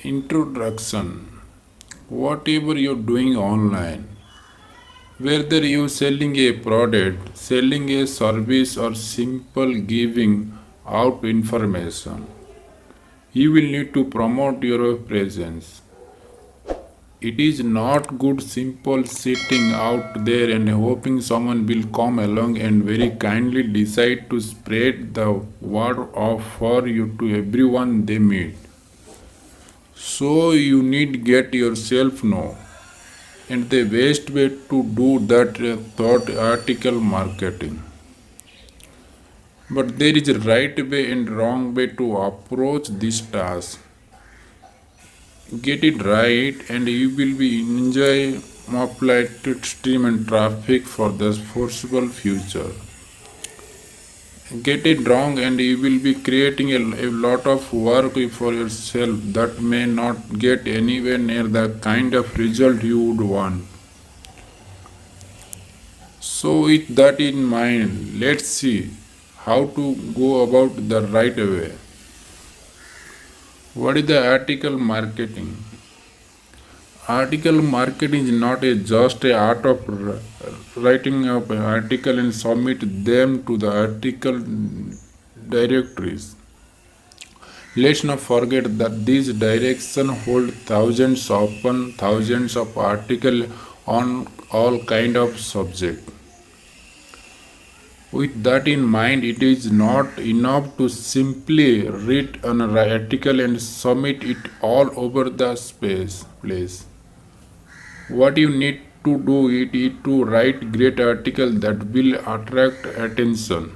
Introduction. Whatever you're doing online, whether you're selling a product, selling a service, or simple giving out information, you will need to promote your presence. It is not good simple sitting out there and hoping someone will come along and very kindly decide to spread the word of for you to everyone they meet. So you need get yourself know. And the best way to do that thought article marketing. But there is a right way and wrong way to approach this task. Get it right and you will be enjoy uploaded stream and traffic for the foreseeable future. Get it wrong and you will be creating a lot of work for yourself that may not get anywhere near the kind of result you would want. So with that in mind, let's see how to go about the right way. What is the article marketing? Article marketing is not just a art of writing up an article and submit them to the article directories. Let's not forget that these directions hold thousands upon thousands of articles on all kind of subject. With that in mind, it is not enough to simply read an article and submit it all over the place. What you need to do is to write great article that will attract attention.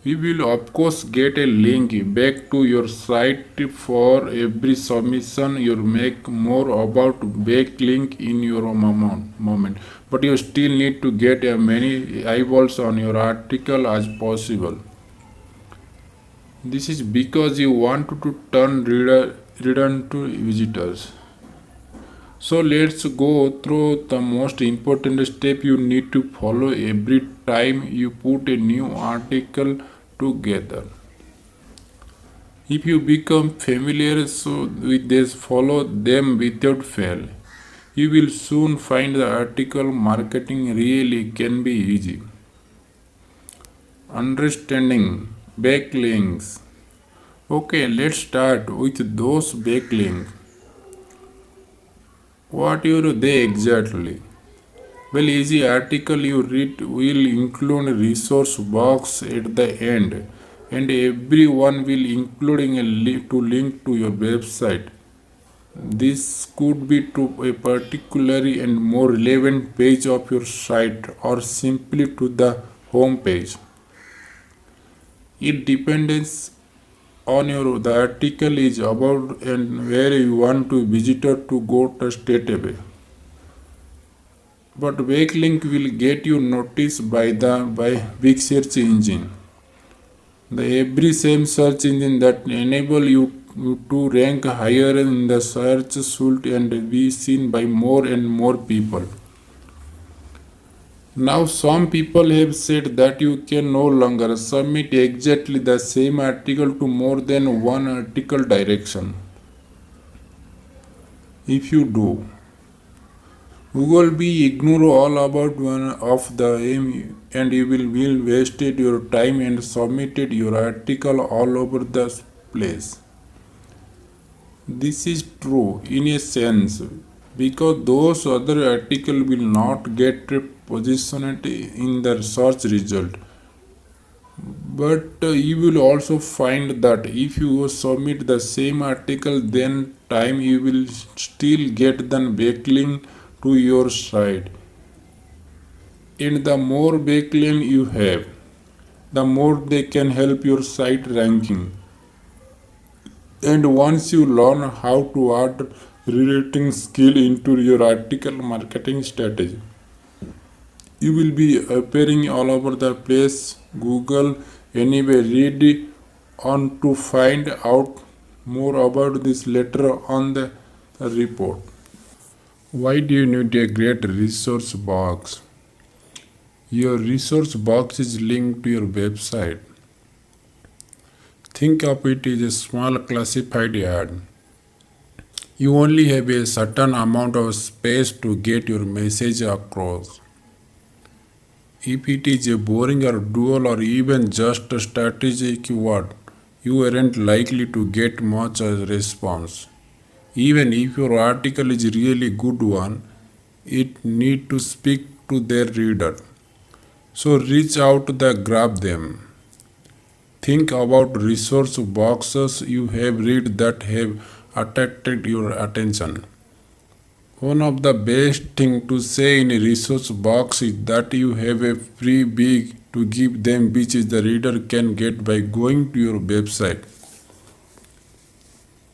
We will of course get a link back to your site for every submission you make more about backlink in your moment. But you still need to get as many eyeballs on your article as possible. This is because you want to turn reader into visitors. So let's go through the most important step you need to follow every time you put a new article together. If you become familiar with this, follow them without fail. You will soon find the article marketing really can be easy. Understanding backlinks. Okay, let's start with those backlinks. What are they exactly? Well, easy article you read will include a resource box at the end, and everyone will including a link to your website. This could be to a particularly and more relevant page of your site or simply to the home page. It depends on your the article is about and where you want to visitor to go to straight away. But backlink will get you noticed by big search engine. The every same search engine that enable you to rank higher in the search result and be seen by more and more people. Now some people have said that you can no longer submit exactly the same article to more than one article direction. If you do, Google will ignore all about one of the aim and you will wasted your time and submitted your article all over the place. This is true in a sense because those other articles will not get positioned in the search result. But you will also find that if you submit the same article then time you will still get the backlink to your site. And the more backlink you have, the more they can help your site ranking. And once you learn how to add rewriting skill into your article marketing strategy, you will be appearing all over the place. Google anyway, read on to find out more about this later on the report. Why do you need a great resource box? Your resource box is linked to your website. Think of it as a small classified ad. You only have a certain amount of space to get your message across. If it is a boring or dual or even just a strategic word, you aren't likely to get much as response. Even if your article is really good one, it need to speak to their reader. So reach out to the grab them. Think about resource boxes you have read that have attracted your attention. One of the best thing to say in a resource box is that you have a freebie to give them which is the reader can get by going to your website.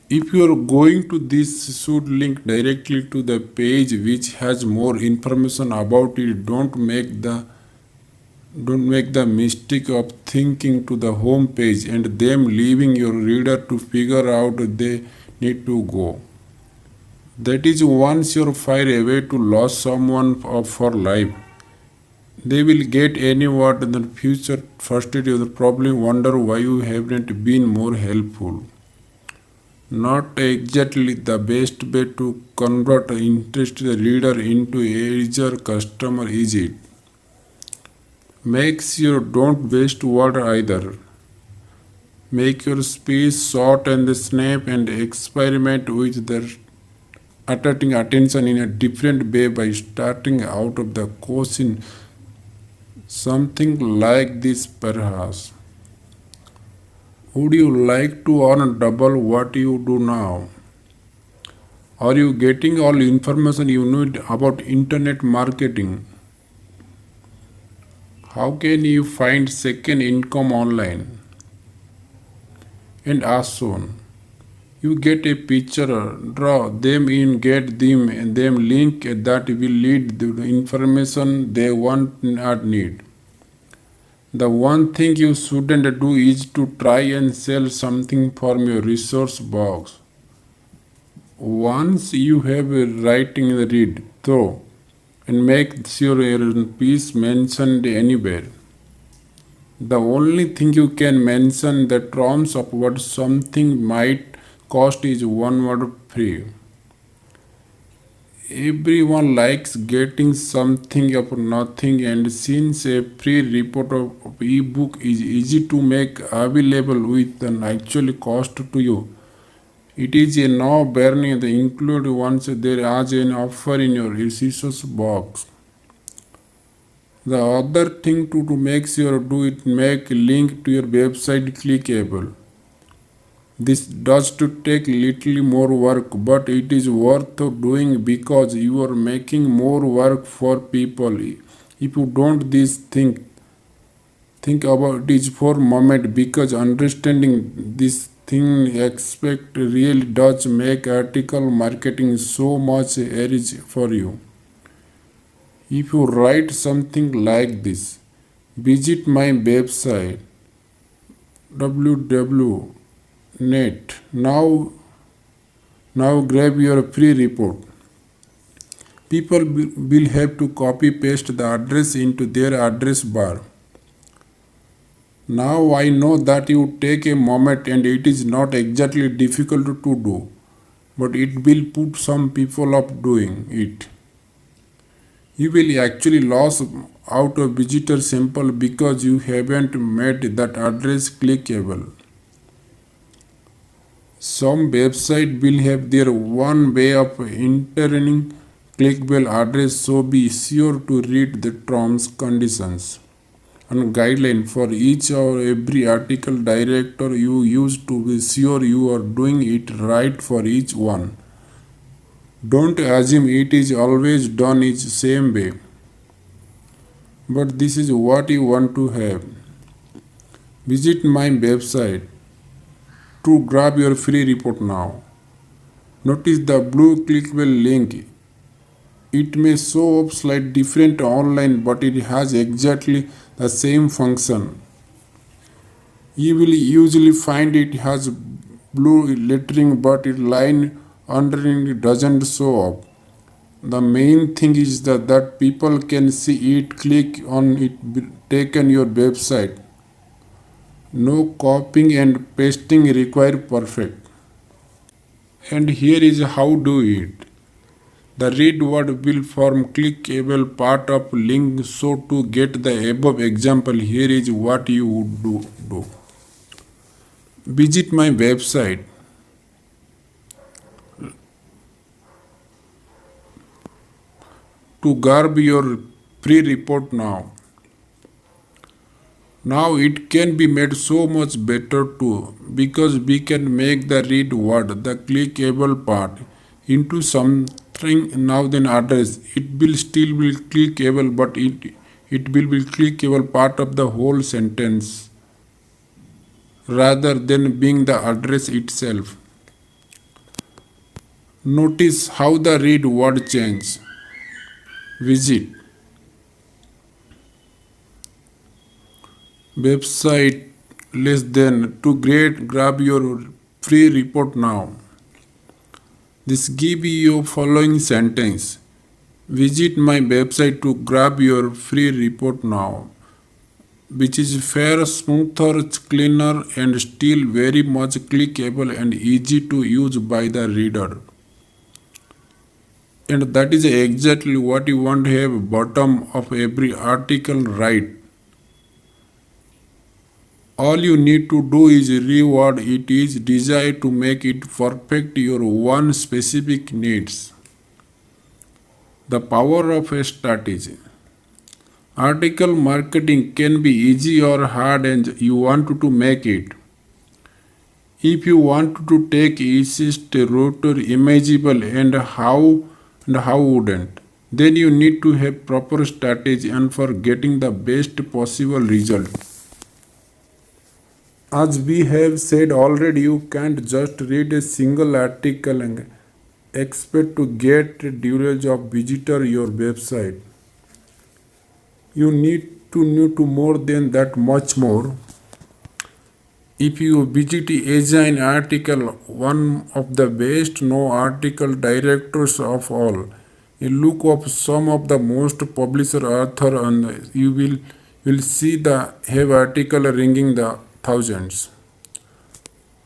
If you are going to this should link directly to the page which has more information about it. Don't make the mistake of thinking to the home page and them leaving your reader to figure out they need to go. That is once you're far away to lose someone for life. They will get any word in the future frustrated. You will probably wonder why you haven't been more helpful. Not exactly the best way to convert an interested reader into a eager customer, is it? Make sure don't waste water either. Make your speech short and snap and experiment with the attracting attention in a different way by starting out of the course in something like this perhaps. Would you like to earn double what you do now? Are you getting all information you need about internet marketing? How can you find second income online? And as soon you get a picture, draw them in, get them and them link that will lead to the information they want or need. The one thing you shouldn't do is to try and sell something from your resource box. Once you have a writing read through and make sure your piece mentioned anywhere. The only thing you can mention the terms of what something might cost is one word free. Everyone likes getting something for nothing, and since a free report of ebook is easy to make available with an actual cost to you, it is a no-brainer to include once there is an offer in your resource box. The other thing to make sure do it make link to your website clickable. This does to take little more work, but it is worth doing because you are making more work for people. If you don't this think about this for a moment because understanding this thing aspect really does make article marketing so much easier for you. If you write something like this, visit my website www.net. Now grab your free report. People will have to copy paste the address into their address bar. Now I know that you take a moment and it is not exactly difficult to do, but it will put some people off doing it. You will actually lose out a visitor sample because you haven't made that address clickable. Some website will have their one way of entering clickable address, so be sure to read the terms, conditions and guideline for each or every article director you use to be sure you are doing it right for each one. Don't assume it is always done the same way, but this is what you want to have. Visit my website to grab your free report now. Notice the blue clickable link. It may show up slightly different online, but it has exactly the same function. You will usually find it has blue lettering, but its line underneath doesn't show up. The main thing is that people can see it, click on it, taken your website. No copying and pasting required perfect. And here is how do it. The read word will form clickable part of link. So to get the above example, here is what you would do. Visit my website. To grab your free report now. Now it can be made so much better too because we can make the read word, the clickable part, into something now then address. It will still be clickable, but it will be clickable part of the whole sentence rather than being the address itself. Notice how the read word change. Visit website less than to grab your free report now. This give you following sentence. Visit my website to grab your free report now, which is fair, smoother, cleaner, and still very much clickable and easy to use by the reader. And that is exactly what you want to have bottom of every article right. All you need to do is reword it is desired to make it perfect your one specific needs. The power of a strategy. Article marketing can be easy or hard and you want to make it. If you want to take easiest route or imaginable and how wouldn't, then you need to have proper strategy and for getting the best possible result. As we have said already, you can't just read a single article and expect to get dozens of visitor your website. You need to know to more than that, much more. If you visit an article, one of the best known article directors of all, you look up some of the most published author and you will see the have article ringing the thousands.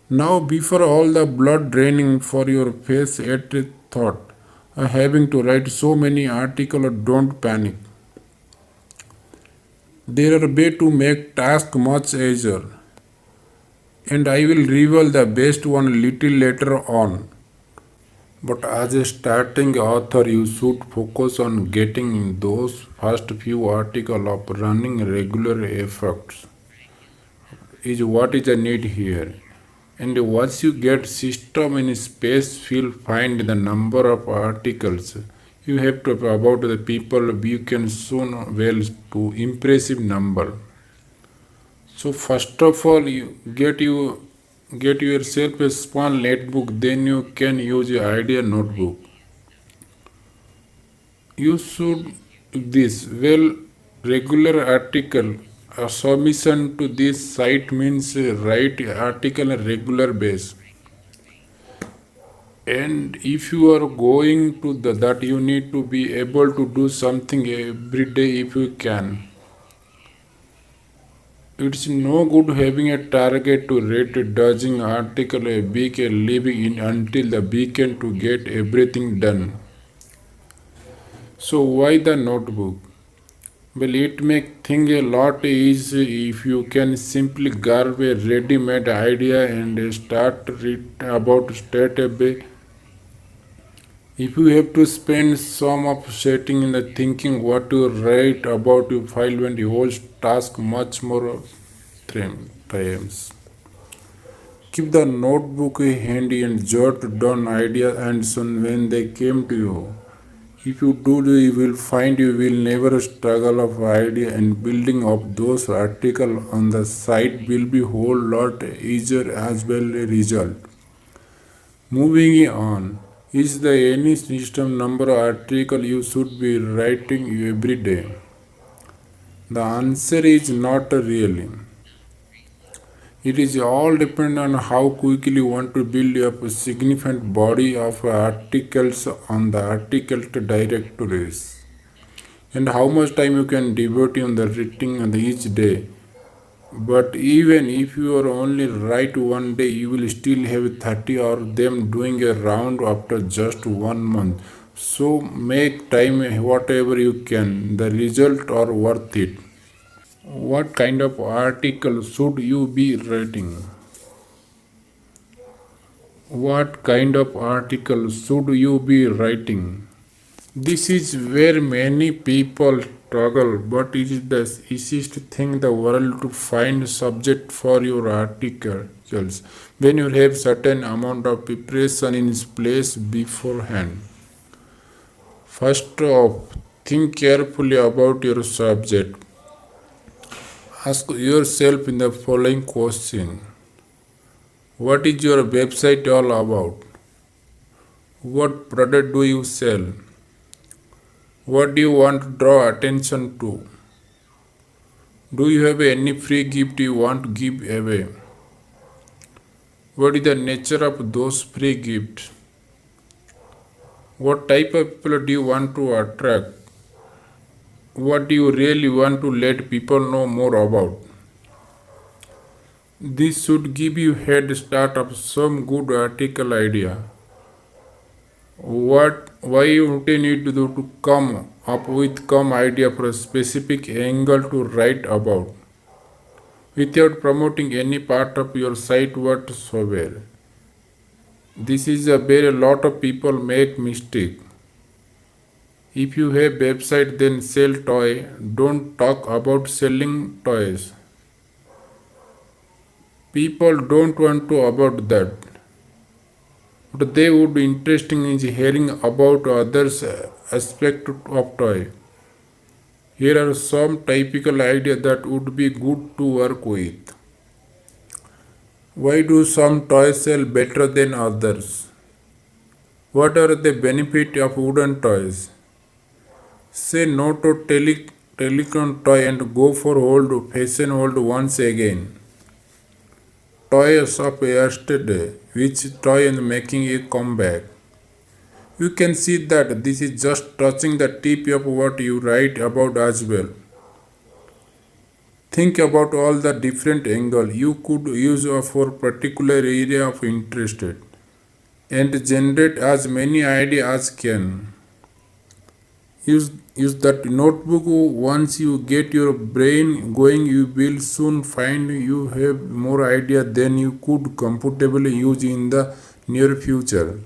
Now before all the blood draining for your face at a thought of having to write so many articles, don't panic. There are ways to make task much easier, and I will reveal the best one little later on. But as a starting author, you should focus on getting those first few articles of running regular efforts is what is a need here. And once you get system in space, you'll find the number of articles you have to about the people you can soon well to impressive number. So first of all, you get yourself a small notebook. Then you can use your idea notebook. You should this well regular article. A submission to this site means write article on a regular base. And if you are going to that, you need to be able to do something every day if you can. It's no good having a target to read a dozen article a week and living in until the weekend to get everything done. So why the notebook? Well, it makes things a lot easy if you can simply grab a ready-made idea and start read about straight away. If you have to spend some of sitting in the thinking what to write about, you file and the whole task much more times. Keep the notebook handy and jot down ideas and soon when they came to you. If you do, you will find you will never struggle of idea and building of those articles on the site will be whole lot easier as well a result. Moving on, is there any system number of article you should be writing every day? The answer is not really. It is all depend on how quickly you want to build up a significant body of articles on the article directories and how much time you can devote on the writing on each day. But even if you are only right one day, you will still have 30 or them doing a round after just 1 month. So make time whatever you can. The result are worth it. What kind of article should you be writing? What kind of article should you be writing? This is where many people struggle, but it is the easiest thing in the world to find subject for your articles when you have certain amount of preparation in place beforehand. First off, think carefully about your subject. Ask yourself in the following question: what is your website all about? What product do you sell? What do you want to draw attention to? Do you have any free gift you want to give away? What is the nature of those free gifts? What type of people do you want to attract? What do you really want to let people know more about? This should give you head start of some good article idea. Why you need to do to come up with come idea for a specific angle to write about without promoting any part of your site whatsoever. This is a very lot of people make mistake. If you have website then sell toy, don't talk about selling toys. People don't want to about that. But they would be interesting in hearing about others aspect of toy. Here are some typical ideas that would be good to work with. Why do some toys sell better than others? What are the benefits of wooden toys? Say no to telecom toy and go for old fashion old once again. Toys of yesterday, which toy and making a comeback. You can see that this is just touching the tip of what you write about as well. Think about all the different angles you could use for particular area of interest and generate as many ideas as can. Use that notebook. Once you get your brain going, you will soon find you have more idea than you could comfortably use in the near future.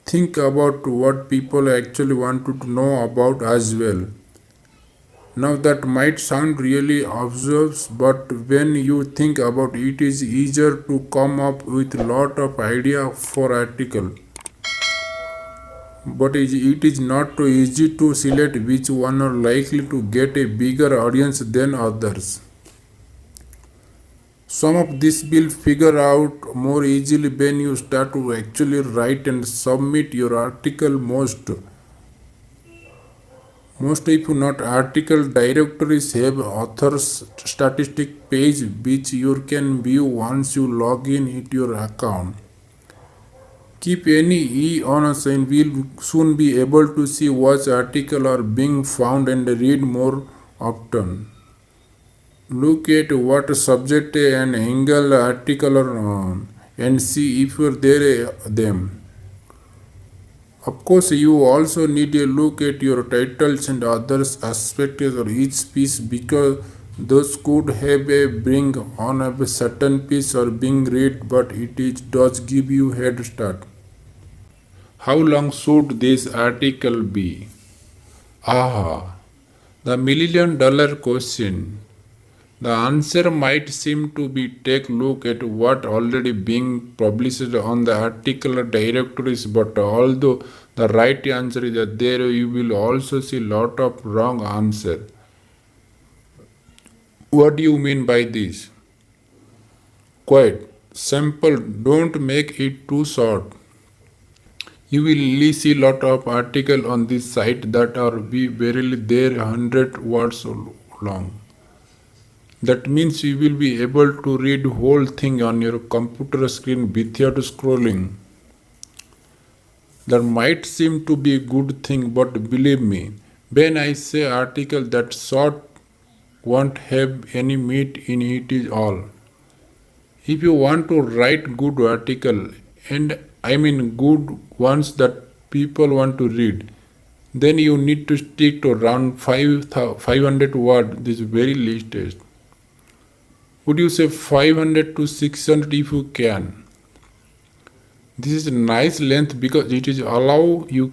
Think about what people actually want to know about as well. Now that might sound really obvious, but when you think about it, it is easier to come up with a lot of idea for article. But it is not too easy to select which one are likely to get a bigger audience than others. Some of this will figure out more easily when you start to actually write and submit your article. Most if not article directories have authors statistic page which you can view once you log in into your account. Keep any E on us and we'll soon be able to see what articles are being found and read more often. Look at what subject and angle article are on and see if you're there them. Of course, you also need a look at your titles and other aspects of each piece because those could have a bring on a certain piece or being read, but does give you head start. How long should this article be? Ah, the $1 million question. The answer might seem to be take look at what already being published on the article directories, but although the right answer is that there you will also see lot of wrong answer. What do you mean by this? Quite simple, don't make it too short. You will only see lot of article on this site that are be barely there 100 words long. That means you will be able to read whole thing on your computer screen without scrolling. That might seem to be a good thing, but believe me, when I say article that short won't have any meat in it is all. If you want to write good article, and I mean good ones that people want to read, then you need to stick to around 500 word, this very least is. Would you say 500 to 600 if you can? This is a nice length because it is allow you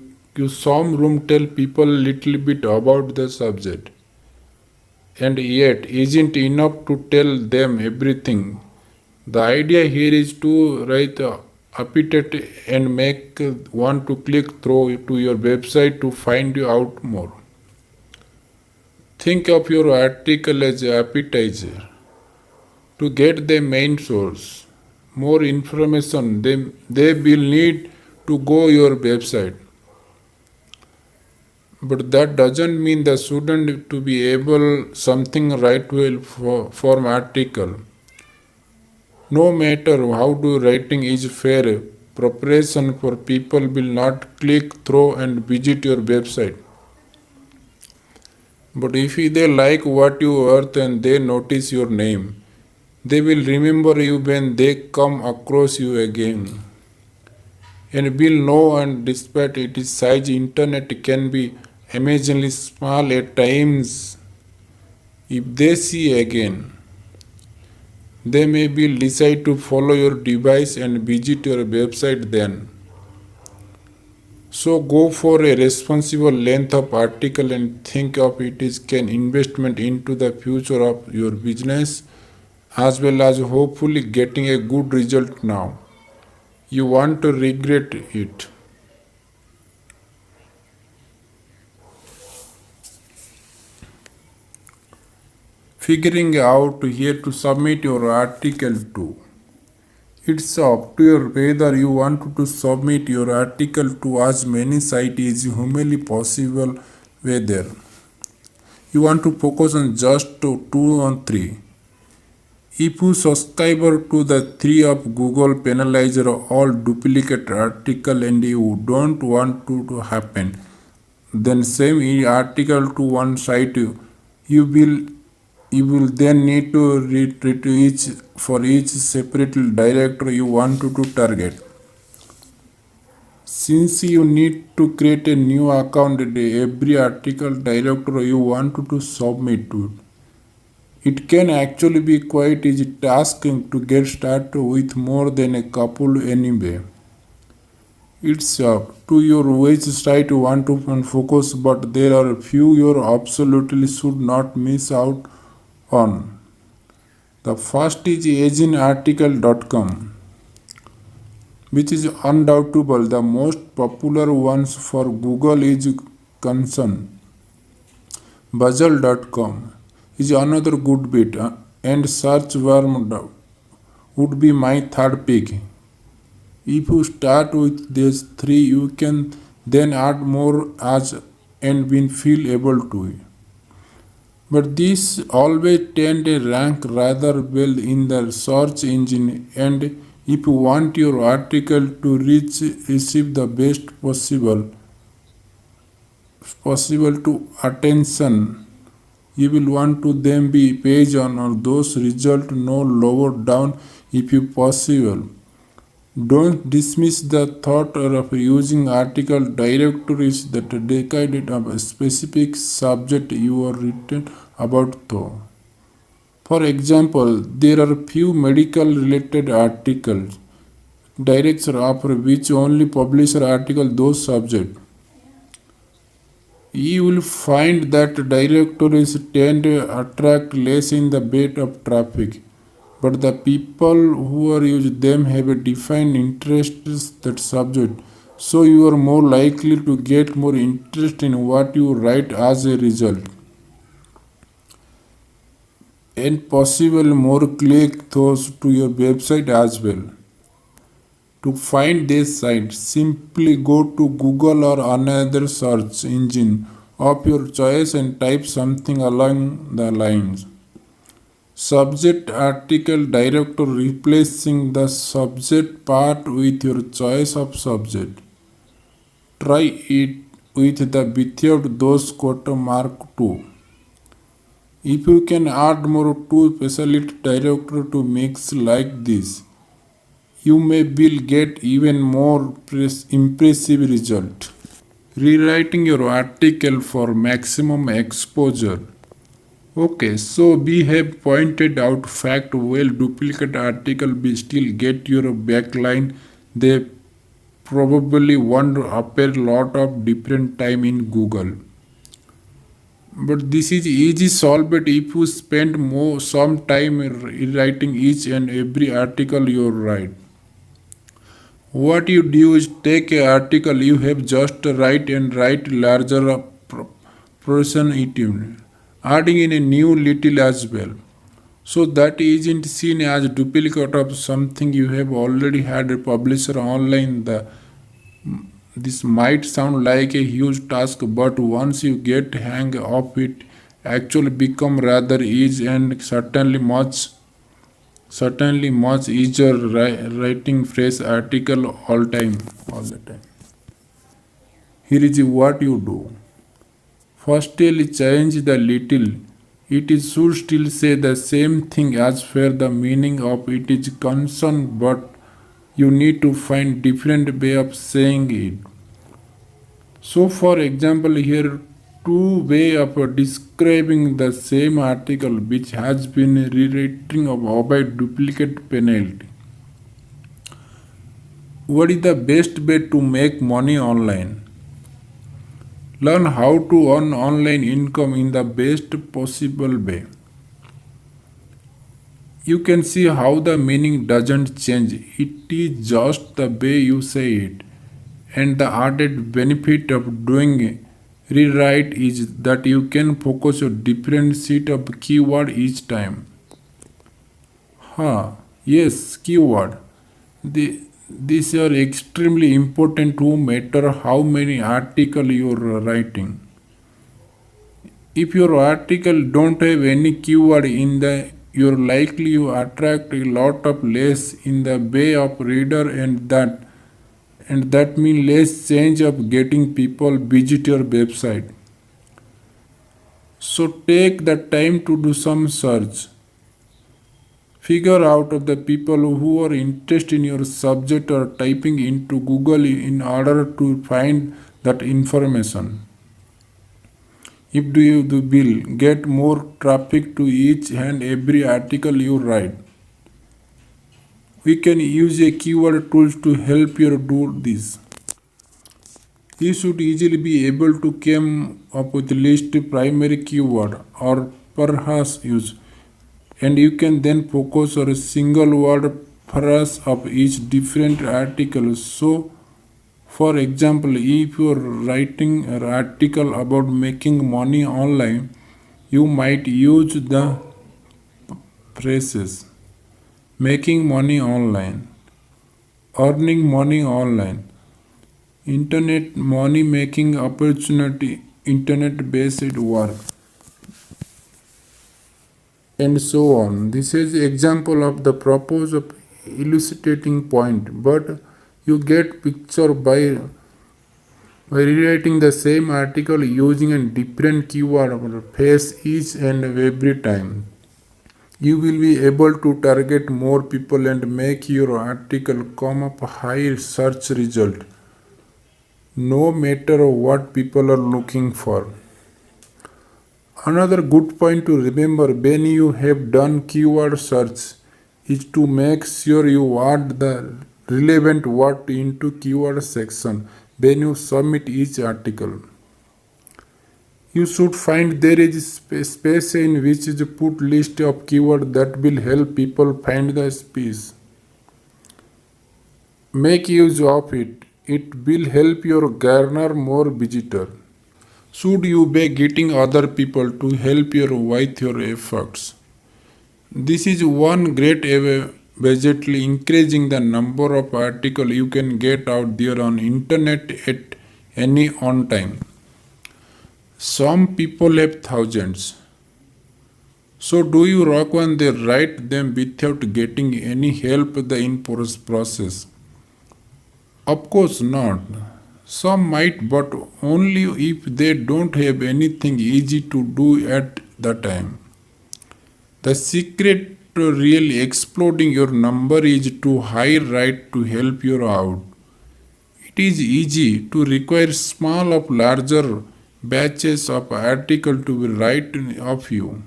some room tell people little bit about the subject, and yet isn't enough to tell them everything. The idea here is to write appetite and make one to click through to your website to find out more. Think of your article as appetizer to get the main source. More information they will need to go your website. But that doesn't mean the student to be able something right well form article. No matter how do writing is fair, preparation for people will not click through and visit your website. But if they like what you write and they notice your name, they will remember you when they come across you again. And will know, and despite its size, internet can be amazingly small at times. If they see again, they may be decide to follow your device and visit your website then. So go for a responsible length of article and think of it as an investment into the future of your business, as well as hopefully getting a good result now. You want to regret it. Figuring out here to submit your article to. It's up to you whether you want to submit your article to as many sites as humanly possible, whether you want to focus on just two or three. If you subscribe to the three of Google penalizer all duplicate article and you don't want to happen, then same article to one site you will then need to read each for each separate directory you want to target. Since you need to create a new account at every article directory you want to submit to, it can actually be quite easy task to get started with more than a couple anyway. It's up to your which site you want to focus, but there are a few you absolutely should not miss out on. The first is agentarticle.com, which is undoubtable the most popular ones for Google is concerned. Buzzle.com is another good bit, and Searchworm would be my third pick. If you start with these three, you can then add more as and will feel able to. But these always tend to rank rather well in the search engine, and if you want your article to receive the best possible to attention, you will want to then be page on or those results no lower down if you possible. Don't dismiss the thought of using article directories that dedicate of a specific subject you are written about though. For example, there are few medical related articles directs of which only publish article those subject. You will find that directories tend to attract less in the bed of traffic, but the people who are use them have a defined interest that subject, so you are more likely to get more interest in what you write as a result, and possible more click those to your website as well. To find this site, simply go to Google or another search engine of your choice and type something along the lines subject article directory, replacing the subject part with your choice of subject. Try it with the without those quote mark too. If you can add more two specialty director to mix like this, you may will get even more impressive result. Rewriting your article for maximum exposure. Okay, so we have pointed out fact well duplicate article we still get your backline. They probably won't appear lot of different time in Google. But this is easy solved if you spend more some time writing each and every article you write. What you do is take an article you have just write and write larger portion it in, adding in a new little as well. So that isn't seen as duplicate of something you have already had a publisher online. This might sound like a huge task, but once you get hang of it, actually become rather easy and certainly much easier writing fresh article all the time. Here is what you do. Firstly, change the little. It is should still say the same thing as far the meaning of it is concerned, but you need to find different way of saying it. So for example, here two way of describing the same article which has been rewritten of avoid duplicate penalty. What is the best way to make money online? Learn how to earn online income in the best possible way. You can see how the meaning doesn't change. It is just the way you say it. And the added benefit of doing rewrite is that you can focus a different set of keyword each time. Yes, keyword. These are extremely important no matter how many articles you are writing. If your article don't have any keyword in the you're likely to attract a lot of less in the way of reader and that means less chance of getting people visit your website. So take the time to do some search. Figure out of the people who are interested in your subject or typing into Google in order to find that information. If you will get more traffic to each and every article you write. We can use a keyword tools to help you do this. You should easily be able to come up with list primary keyword or perhaps use, and you can then focus on a single word phrase of each different article. So for example, if you are writing an article about making money online, you might use the phrases making money online, earning money online, internet money making opportunity, internet based work, and so on. This is example of the purpose of illustrating point, but you get picture by rewriting the same article using a different keyword or phrase each and every time. You will be able to target more people and make your article come up high search result no matter what people are looking for. Another good point to remember when you have done keyword search is to make sure you add the relevant word into keyword section when you submit each article. You should find there is space in which is put list of keywords that will help people find the space. Make use of it. It will help you garner more visitor. Should you be getting other people to help you with your efforts? This is one great way budgetly increasing the number of articles you can get out there on internet at any on time. Some people have thousands. So do you rock when they write them without getting any help in process? Of course not. Some might, but only if they don't have anything easy to do at the time. The secret to really exploding your number is to hire right to help you out. It is easy to require small of larger batches of article to be right of you,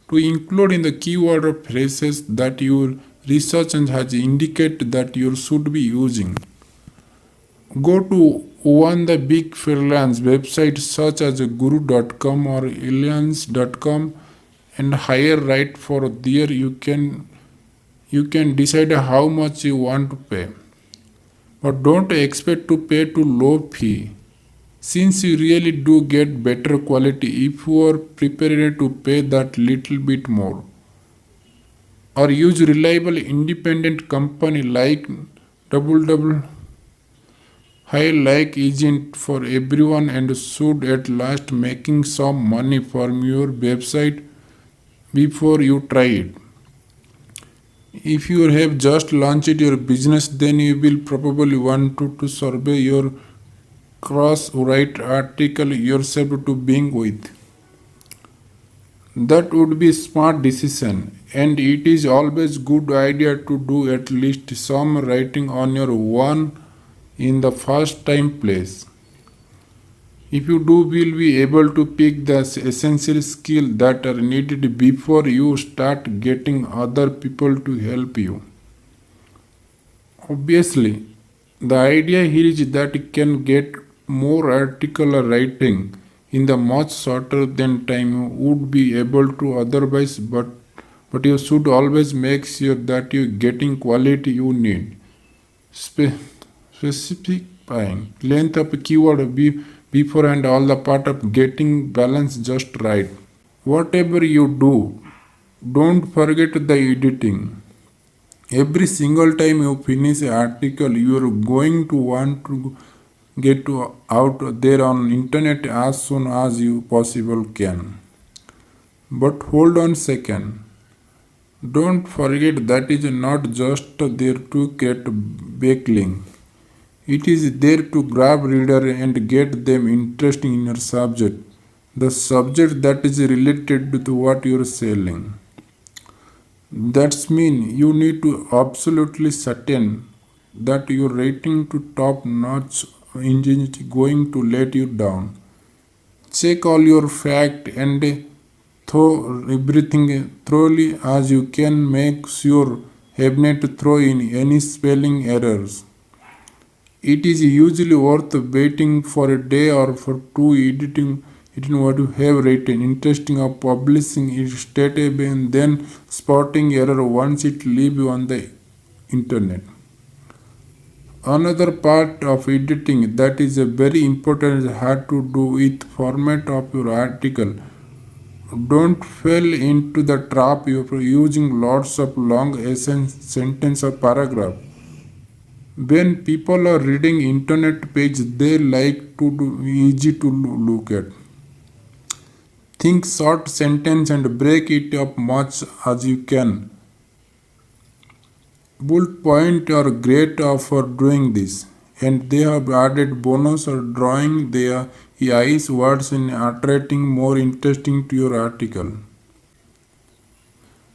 to include in the keyword of phrases that your research has indicated that you should be using. Go to one of the big freelance websites such as guru.com or alliance.com and hire right for there you can decide how much you want to pay. But don't expect to pay too low fee since you really do get better quality if you are prepared to pay that little bit more. Or use reliable independent company like double high like isn't for everyone and should at last making some money from your website before you try it. If you have just launched your business, then you will probably want to survey your cross write article yourself to begin with. That would be a smart decision, and it is always good idea to do at least some writing on your own in the first time place. If you do, will be able to pick the essential skill that are needed before you start getting other people to help you. Obviously, the idea here is that you can get more article writing in the much shorter than time you would be able to otherwise, but you should always make sure that you're getting quality you need. Specifying length of keyword beforehand all the part of getting balance just right. Whatever you do, don't forget the editing. Every single time you finish an article, you are going to want to get out there on internet as soon as you possible can. But hold on second. Don't forget that is not just there to get backlink. It is there to grab reader and get them interested in your subject, the subject that is related to what you are selling. That's mean you need to absolutely certain that your rating to top notch engine is going to let you down. Check all your fact and throw everything thoroughly as you can, make sure have not throw in any spelling errors. It is usually worth waiting for a day or for two editing what you have written, interesting of publishing it straight away and then spotting error once it leaves on the internet. Another part of editing that is a very important is how to do with format of your article. Don't fall into the trap of using lots of long essence, sentence or paragraph. When people are reading internet page, they like to do easy to look at. Think short sentence and break it up much as you can. Bullet point are great for doing this, and they have added bonus or drawing their eyes words in attracting more interesting to your article.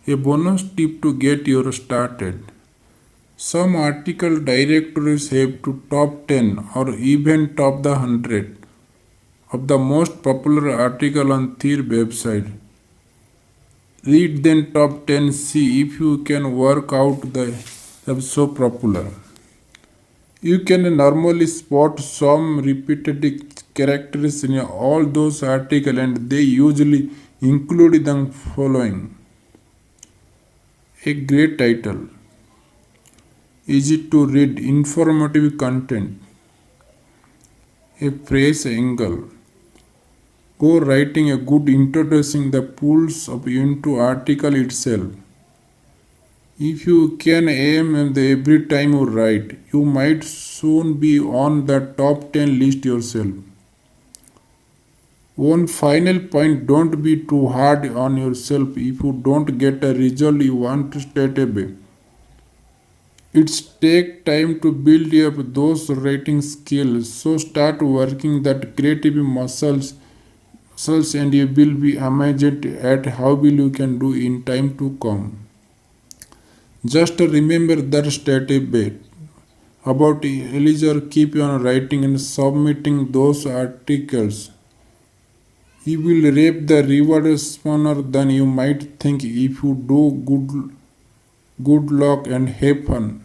A bonus tip to get you started. Some article directories have to top 10 or even top the 100 of the most popular article on their website. Read then top 10, see if you can work out the so popular. You can normally spot some repeated characters in all those articles and they usually include the following. A great title, easy to read, informative content, a phrase angle, go writing a good introducing the pulls of into article itself. If you can aim every time you write, you might soon be on the top 10 list yourself. One final point, don't be too hard on yourself if you don't get a result you want straight away. It's take time to build up those writing skills, so start working that creative muscles and you will be amazed at how well you can do in time to come. Just remember that statement about Elijah, keep on writing and submitting those articles. You will reap the reward sooner than you might think if you do. Good luck and have fun.